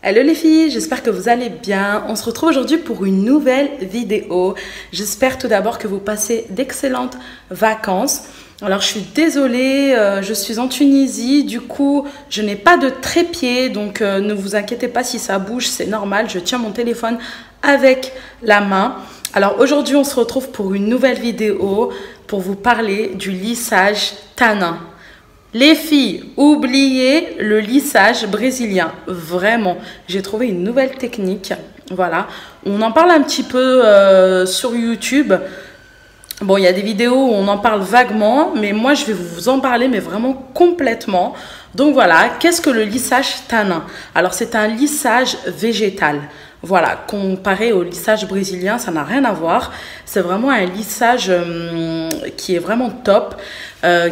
Hello les filles, j'espère que vous allez bien. On se retrouve aujourd'hui pour une nouvelle vidéo. J'espère tout d'abord que vous passez d'excellentes vacances. Alors je suis désolée, je suis en Tunisie, du coup je n'ai pas de trépied, donc ne vous inquiétez pas si ça bouge, c'est normal, je tiens mon téléphone avec la main. Alors aujourd'hui on se retrouve pour une nouvelle vidéo pour vous parler du lissage tanin. Les filles, oubliez le lissage brésilien. Vraiment, j'ai trouvé une nouvelle technique. Voilà, on en parle un petit peu sur YouTube. Bon, il y a des vidéos où on en parle vaguement, mais moi, je vais vous en parler, mais vraiment complètement. Donc voilà, qu'est-ce que le lissage tanin? Alors, c'est un lissage végétal. Voilà, comparé au lissage brésilien, ça n'a rien à voir. C'est vraiment un lissage qui est vraiment top,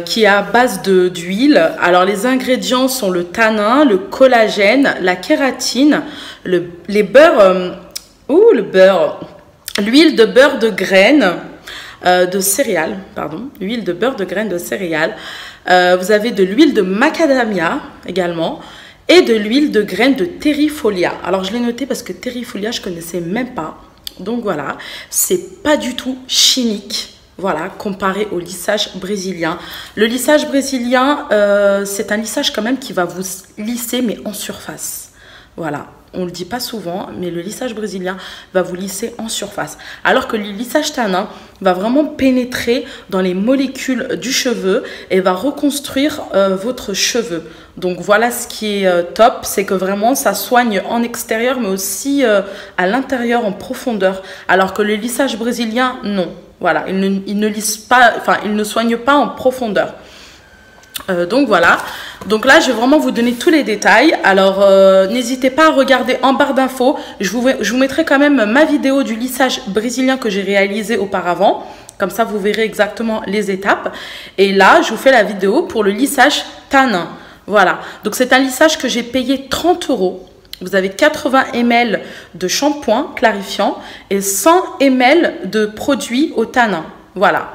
qui est à base d'huile. Alors, les ingrédients sont le tanin, le collagène, la kératine, les beurres, l'huile de beurre de graines de céréales, pardon, l'huile de beurre de graines de céréales. Vous avez de l'huile de macadamia également. Et de l'huile de graines de terrifolia. Alors, je l'ai noté parce que terrifolia, je ne connaissais même pas. Donc, voilà, c'est pas du tout chimique, voilà, comparé au lissage brésilien. Le lissage brésilien, c'est un lissage quand même qui va vous lisser, mais en surface. Voilà, on ne le dit pas souvent, mais le lissage brésilien va vous lisser en surface. Alors que le lissage tanin va vraiment pénétrer dans les molécules du cheveu et va reconstruire votre cheveu. Donc voilà ce qui est top, c'est que vraiment ça soigne en extérieur mais aussi à l'intérieur en profondeur. Alors que le lissage brésilien, non. Voilà, il ne lisse pas, enfin il ne soigne pas en profondeur. Donc voilà, donc là je vais vraiment vous donner tous les détails. Alors n'hésitez pas à regarder en barre d'infos, je vous mettrai quand même ma vidéo du lissage brésilien que j'ai réalisé auparavant. Comme ça vous verrez exactement les étapes. Et là je vous fais la vidéo pour le lissage tanin. Voilà, donc c'est un lissage que j'ai payé 30 €. Vous avez 80 ml de shampoing clarifiant et 100 ml de produit au tanin. Voilà.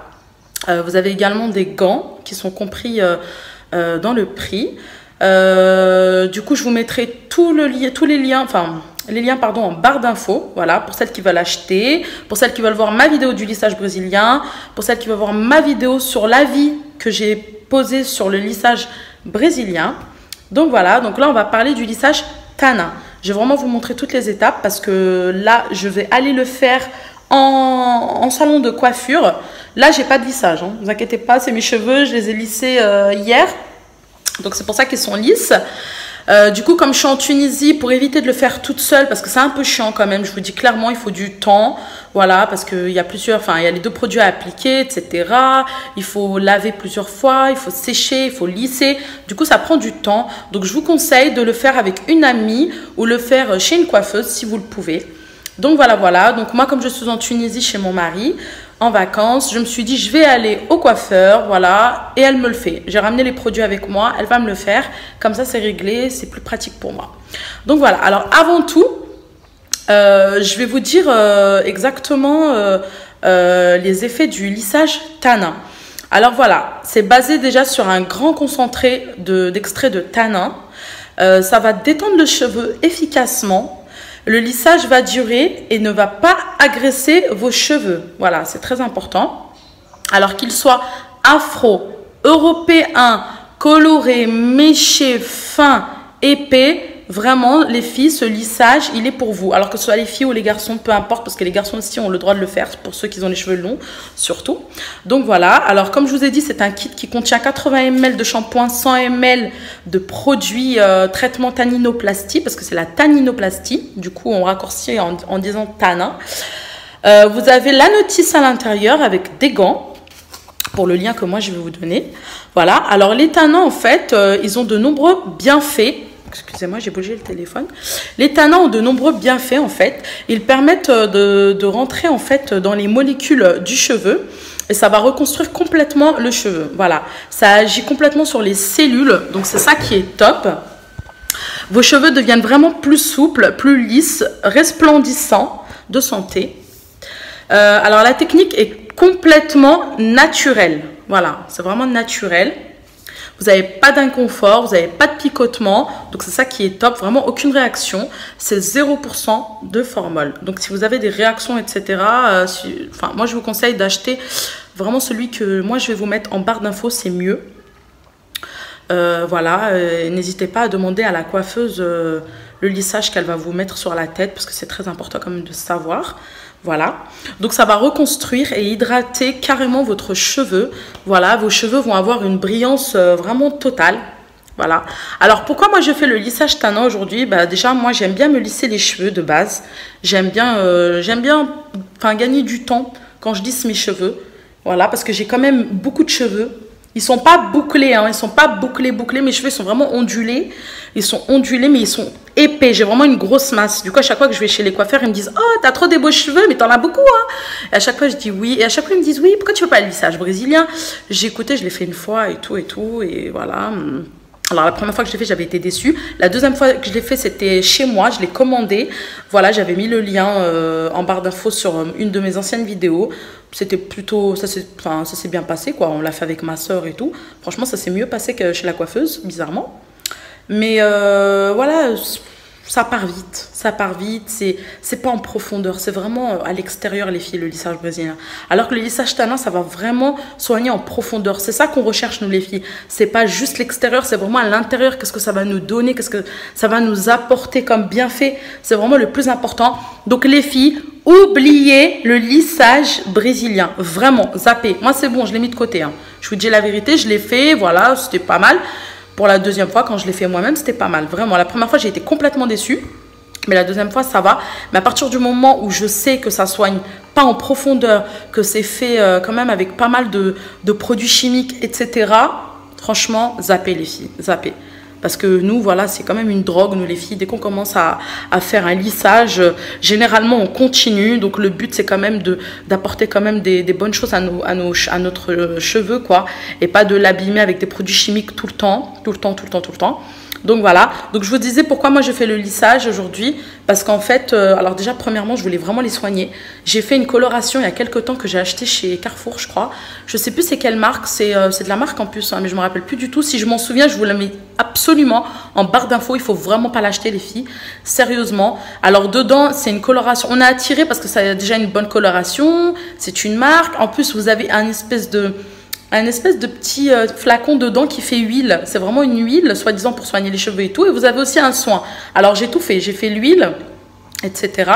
Vous avez également des gants qui sont compris dans le prix. Du coup, je vous mettrai tous les liens, en barre d'infos. Voilà, pour celles qui veulent acheter, pour celles qui veulent voir ma vidéo du lissage brésilien, pour celles qui veulent voir ma vidéo sur l'avis que j'ai posé sur le lissage brésilien. Donc voilà, donc là, on va parler du lissage tanin. Je vais vraiment vous montrer toutes les étapes parce que là, je vais aller le faire en salon de coiffure. Là, j'ai pas de lissage, hein. Ne vous inquiétez pas, c'est mes cheveux, je les ai lissés hier. Donc, c'est pour ça qu'ils sont lisses. Du coup, comme je suis en Tunisie, pour éviter de le faire toute seule, parce que c'est un peu chiant quand même, je vous dis clairement, il faut du temps. Voilà, parce qu'il y a plusieurs, il y a les deux produits à appliquer, etc. Il faut laver plusieurs fois, il faut sécher, il faut lisser. Du coup, ça prend du temps. Donc, je vous conseille de le faire avec une amie ou le faire chez une coiffeuse si vous le pouvez. Donc, voilà. Donc, moi, comme je suis en Tunisie chez mon mari, en vacances, je me suis dit, je vais aller au coiffeur, voilà, et elle me le fait. J'ai ramené les produits avec moi, elle va me le faire. Comme ça, c'est réglé, c'est plus pratique pour moi. Donc, voilà. Alors, avant tout, je vais vous dire exactement les effets du lissage tanin. Alors, voilà, c'est basé déjà sur un grand concentré d'extrait de tanin. Ça va détendre le cheveu efficacement. Le lissage va durer et ne va pas agresser vos cheveux. Voilà, c'est très important. Alors qu'il soit afro, européen, coloré, méché, fin, épais, vraiment, les filles, ce lissage, il est pour vous. Alors que ce soit les filles ou les garçons, peu importe, parce que les garçons aussi ont le droit de le faire, pour ceux qui ont les cheveux longs, surtout. Donc voilà, alors comme je vous ai dit, c'est un kit qui contient 80 ml de shampoing, 100 ml de produits traitement tanninoplastie, parce que c'est la tanninoplastie, du coup on raccourcit en disant tanin. Vous avez la notice à l'intérieur avec des gants, pour le lien que moi je vais vous donner. Voilà, alors les tanins en fait, ils ont de nombreux bienfaits. Excusez-moi, j'ai bougé le téléphone. Les tanins ont de nombreux bienfaits en fait. Ils permettent de rentrer en fait dans les molécules du cheveu et ça va reconstruire complètement le cheveu. Voilà, ça agit complètement sur les cellules, donc c'est ça qui est top. Vos cheveux deviennent vraiment plus souples, plus lisses, resplendissants, de santé. Alors la technique est complètement naturelle. Voilà, c'est vraiment naturel. Vous n'avez pas d'inconfort, vous n'avez pas de picotement. Donc, c'est ça qui est top. Vraiment, aucune réaction. C'est 0% de formol. Donc, si vous avez des réactions, etc., moi, je vous conseille d'acheter vraiment celui que moi, je vais vous mettre en barre d'infos. C'est mieux. Voilà. N'hésitez pas à demander à la coiffeuse le lissage qu'elle va vous mettre sur la tête parce que c'est très important quand même de savoir. Voilà, donc ça va reconstruire et hydrater carrément votre cheveu. Voilà, vos cheveux vont avoir une brillance vraiment totale. Voilà. Alors pourquoi moi je fais le lissage tannant aujourd'hui? Bah déjà moi j'aime bien me lisser les cheveux de base. J'aime bien gagner du temps quand je lisse mes cheveux. Voilà, parce que j'ai quand même beaucoup de cheveux. Ils sont pas bouclés, hein, ils sont pas bouclés. Mes cheveux sont vraiment ondulés. Ils sont ondulés, mais ils sont épais. J'ai vraiment une grosse masse. Du coup, à chaque fois que je vais chez les coiffeurs, ils me disent « Oh, t'as trop des beaux cheveux, mais t'en as beaucoup, hein !» Et à chaque fois, je dis oui. Et à chaque fois, ils me disent « Oui, pourquoi tu fais pas le lissage brésilien ?» J'ai écouté, je l'ai fait une fois et tout. Et voilà. Alors, la première fois que je l'ai fait, j'avais été déçue. La deuxième fois que je l'ai fait, c'était chez moi. Je l'ai commandé. Voilà, j'avais mis le lien en barre d'infos sur une de mes anciennes vidéos. C'était plutôt... Ça s'est bien passé, quoi. On l'a fait avec ma soeur et tout. Franchement, ça s'est mieux passé que chez la coiffeuse, bizarrement. Mais voilà, ça part vite, c'est pas en profondeur, c'est vraiment à l'extérieur les filles, le lissage brésilien. Alors que le lissage tannant, ça va vraiment soigner en profondeur, c'est ça qu'on recherche nous les filles. C'est pas juste l'extérieur, c'est vraiment à l'intérieur, qu'est-ce que ça va nous donner, qu'est-ce que ça va nous apporter comme bienfait, c'est vraiment le plus important. Donc les filles, oubliez le lissage brésilien, vraiment, zappez. Moi c'est bon, je l'ai mis de côté, hein. Je vous dis la vérité, je l'ai fait, voilà, c'était pas mal. Pour la deuxième fois, quand je l'ai fait moi-même, c'était pas mal. Vraiment, la première fois, j'ai été complètement déçue. Mais la deuxième fois, ça va. Mais à partir du moment où je sais que ça soigne pas en profondeur, que c'est fait quand même avec pas mal de produits chimiques, etc. Franchement, zappez les filles, zappez. Parce que nous, voilà, c'est quand même une drogue, nous les filles. Dès qu'on commence à faire un lissage, généralement, on continue. Donc, le but, c'est quand même d'apporter quand même des bonnes choses à notre cheveu, quoi. Et pas de l'abîmer avec des produits chimiques tout le temps. Donc, voilà. Donc, je vous disais pourquoi moi, je fais le lissage aujourd'hui. Parce qu'en fait, alors déjà, premièrement, je voulais vraiment les soigner. J'ai fait une coloration il y a quelques temps que j'ai acheté chez Carrefour, je crois. Je sais plus c'est quelle marque. C'est de la marque en plus, hein, mais je me rappelle plus du tout. Si je m'en souviens, je vous la mets absolument en barre d'infos. Il faut vraiment pas l'acheter, les filles. Sérieusement. Alors, dedans, c'est une coloration. On a attiré parce que ça a déjà une bonne coloration. C'est une marque. En plus, vous avez un espèce de petit flacon dedans qui fait huile. C'est vraiment une huile, soi-disant pour soigner les cheveux et tout. Et vous avez aussi un soin. Alors, j'ai tout fait. J'ai fait l'huile, etc.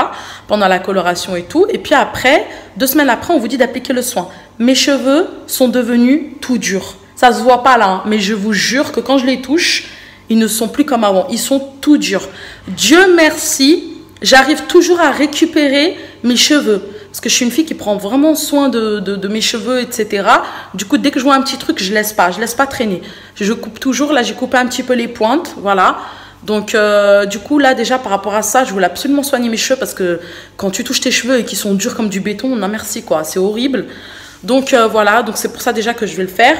pendant la coloration et tout. Et puis après, 2 semaines après, on vous dit d'appliquer le soin. Mes cheveux sont devenus tout durs. Ça se voit pas là, hein, mais je vous jure que quand je les touche, ils ne sont plus comme avant. Ils sont tout durs. Dieu merci, j'arrive toujours à récupérer mes cheveux. Parce que je suis une fille qui prend vraiment soin de mes cheveux, etc. Du coup, dès que je vois un petit truc, je laisse pas traîner. Je coupe toujours. Là, j'ai coupé un petit peu les pointes, voilà. Donc, du coup, là, déjà, par rapport à ça, je voulais absolument soigner mes cheveux parce que quand tu touches tes cheveux et qu'ils sont durs comme du béton, non merci, quoi. C'est horrible. Donc, voilà. Donc, c'est pour ça déjà que je vais le faire.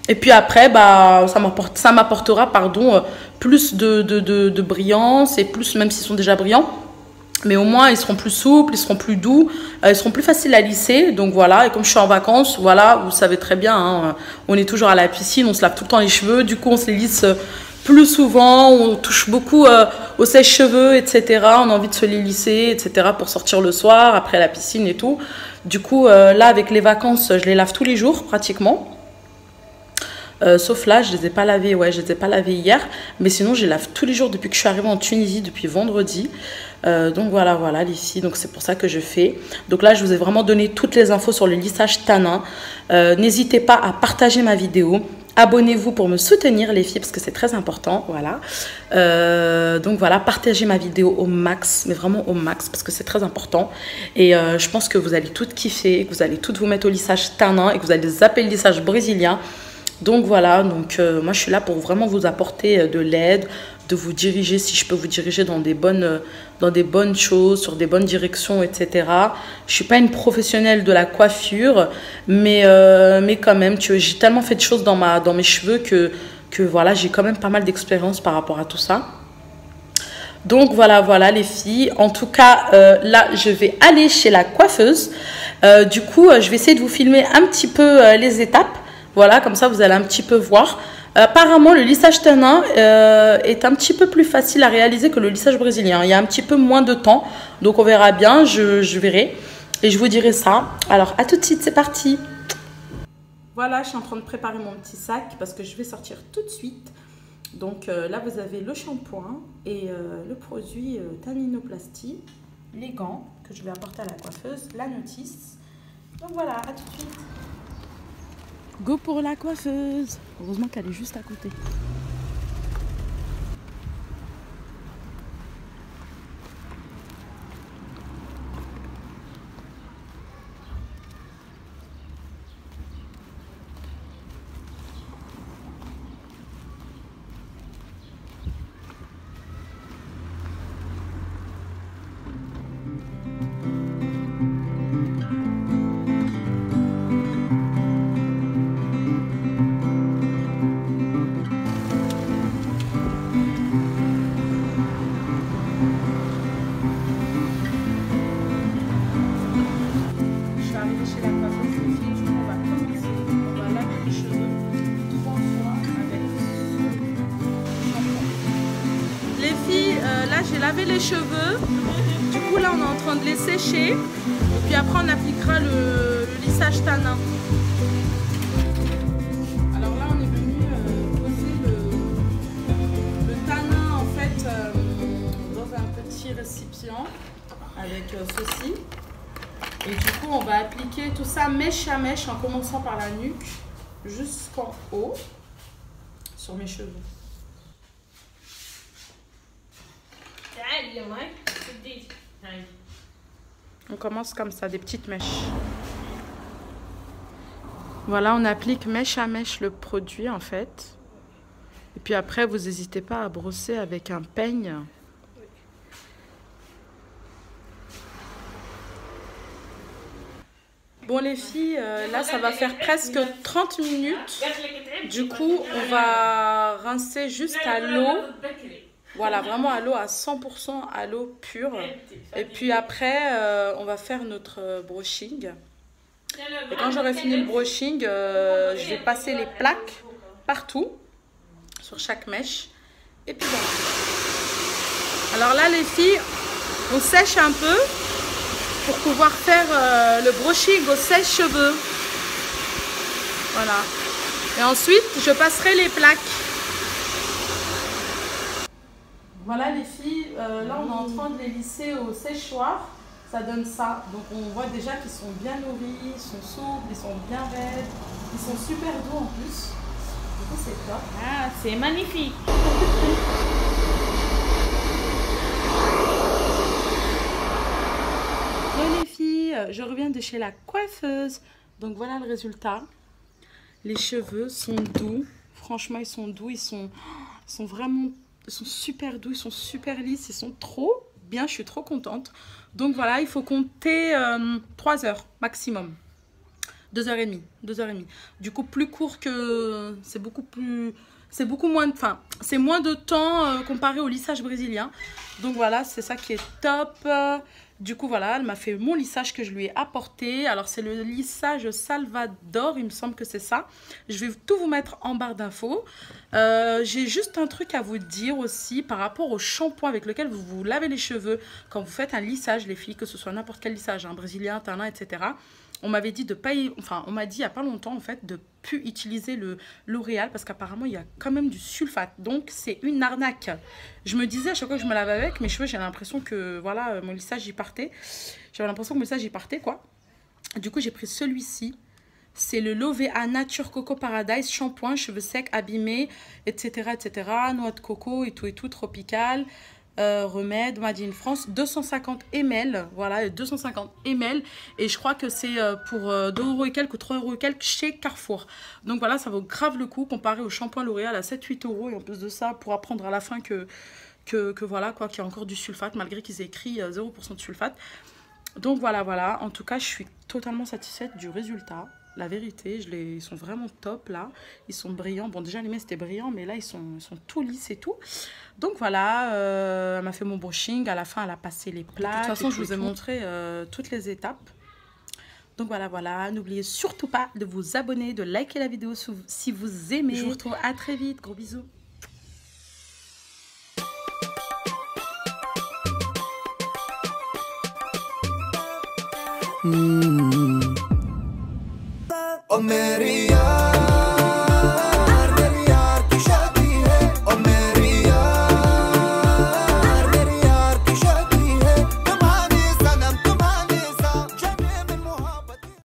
Et puis après, bah, ça m'apportera, plus de brillance et plus, même s'ils sont déjà brillants. Mais au moins, ils seront plus souples, ils seront plus doux, ils seront plus faciles à lisser. Donc voilà, et comme je suis en vacances, voilà, vous savez très bien, hein, on est toujours à la piscine, on se lave tout le temps les cheveux. Du coup, on se les lisse plus souvent, on touche beaucoup aux sèche-cheveux, etc. On a envie de se les lisser, etc. pour sortir le soir, après la piscine et tout. Du coup, là, avec les vacances, je les lave tous les jours, pratiquement. Sauf là, je les ai pas lavés, ouais, je les ai pas lavés hier, mais sinon je les lave tous les jours depuis que je suis arrivée en Tunisie, depuis vendredi. Donc voilà les filles, donc c'est pour ça que je fais. Donc là, je vous ai vraiment donné toutes les infos sur le lissage tanin. N'hésitez pas à partager ma vidéo. Abonnez-vous pour me soutenir les filles parce que c'est très important, voilà. Donc voilà, partagez ma vidéo au max, mais vraiment au max parce que c'est très important. Et je pense que vous allez toutes kiffer, que vous allez toutes vous mettre au lissage tanin et que vous allez zapper le lissage brésilien. Donc voilà, moi je suis là pour vraiment vous apporter de l'aide, de vous diriger, si je peux vous diriger dans des bonnes choses, sur des bonnes directions, etc. Je suis pas une professionnelle de la coiffure, mais quand même, j'ai tellement fait de choses dans mes cheveux que voilà, j'ai quand même pas mal d'expérience par rapport à tout ça. Donc voilà les filles. En tout cas, là, je vais aller chez la coiffeuse. Du coup, je vais essayer de vous filmer un petit peu les étapes. Voilà, comme ça, vous allez un petit peu voir. Apparemment, le lissage tanin est un petit peu plus facile à réaliser que le lissage brésilien. Il y a un petit peu moins de temps, donc on verra bien, je verrai et je vous dirai ça. Alors, à tout de suite, c'est parti. Voilà, je suis en train de préparer mon petit sac parce que je vais sortir tout de suite. Donc là, vous avez le shampoing et le produit Tanninoplasty, les gants que je vais apporter à la coiffeuse, la notice. Donc voilà, à tout de suite. Go pour la coiffeuse. Heureusement qu'elle est juste à côté. Là j'ai lavé les cheveux, du coup là on est en train de les sécher et puis après on appliquera le lissage tanin. Alors là on est venu poser le tanin en fait dans un petit récipient avec ceci et du coup on va appliquer tout ça mèche à mèche en commençant par la nuque jusqu'en haut sur mes cheveux. On commence comme ça, des petites mèches. Voilà, on applique mèche à mèche le produit en fait. Et puis après, vous n'hésitez pas à brosser avec un peigne. Bon les filles, là ça va faire presque 30 minutes. Du coup, on va rincer juste à l'eau. Voilà, vraiment à l'eau, à 100% à l'eau pure. Et puis après, on va faire notre brushing. Et quand j'aurai fini le brushing, je vais passer les plaques partout, sur chaque mèche. Et puis voilà. Alors là, les filles, on sèche un peu pour pouvoir faire le brushing au sèche-cheveux. Voilà. Et ensuite, je passerai les plaques. Voilà les filles, là on est en train de les lisser au séchoir, ça donne ça. Donc on voit déjà qu'ils sont bien nourris, ils sont souples, ils sont bien raides, ils sont super doux en plus. Du coup c'est top. Ah, c'est magnifique. Bon les filles, je reviens de chez la coiffeuse. Donc voilà le résultat. Les cheveux sont doux, franchement ils sont doux, ils sont vraiment... Ils sont super doux, ils sont super lisses, ils sont trop bien, je suis trop contente. Donc voilà, il faut compter 3 heures maximum. 2h30, 2h30. Du coup, plus court que... C'est beaucoup moins... Enfin, c'est moins de temps comparé au lissage brésilien. Donc voilà, c'est ça qui est top. Du coup, voilà, elle m'a fait mon lissage que je lui ai apporté. Alors, c'est le lissage Salvador, il me semble que c'est ça. Je vais tout vous mettre en barre d'infos. J'ai juste un truc à vous dire aussi par rapport au shampoing avec lequel vous vous lavez les cheveux quand vous faites un lissage, les filles, que ce soit n'importe quel lissage, brésilien, tanin, etc. On m'avait dit de pas on m'a dit il n'y a pas longtemps en fait de plus utiliser le L'Oréal parce qu'apparemment il y a quand même du sulfate. Donc c'est une arnaque. Je me disais à chaque fois que je me lavais avec mes cheveux, j'ai l'impression que voilà, mon lissage y partait. J'avais l'impression que mon lissage y partait quoi. Du coup j'ai pris celui-ci. C'est le L'Ovéa Nature Coco Paradise shampoing, cheveux secs, abîmés, etc. etc. Noix de coco et tout, tropical. Remède Made in France, 250 ml, voilà, 250 ml, et je crois que c'est pour 2 € et quelques ou 3 € et quelques chez Carrefour. Donc voilà, ça vaut grave le coup comparé au shampoing L'Oréal à 7-8 €, et en plus de ça, pour apprendre à la fin que voilà, quoi, qu'il y a encore du sulfate, malgré qu'ils aient écrit 0% de sulfate. Donc voilà, en tout cas, je suis totalement satisfaite du résultat. La vérité, ils sont vraiment top là. Ils sont brillants. Bon, déjà, les mains, c'était brillant, mais là, ils sont tout lisses et tout. Donc voilà, elle m'a fait mon brushing. À la fin, elle a passé les plaques. De toute façon, je vous ai montré toutes les étapes. Donc voilà, n'oubliez surtout pas de vous abonner, de liker la vidéo si vous aimez. Je vous retrouve à très vite, gros bisous. Oh Maria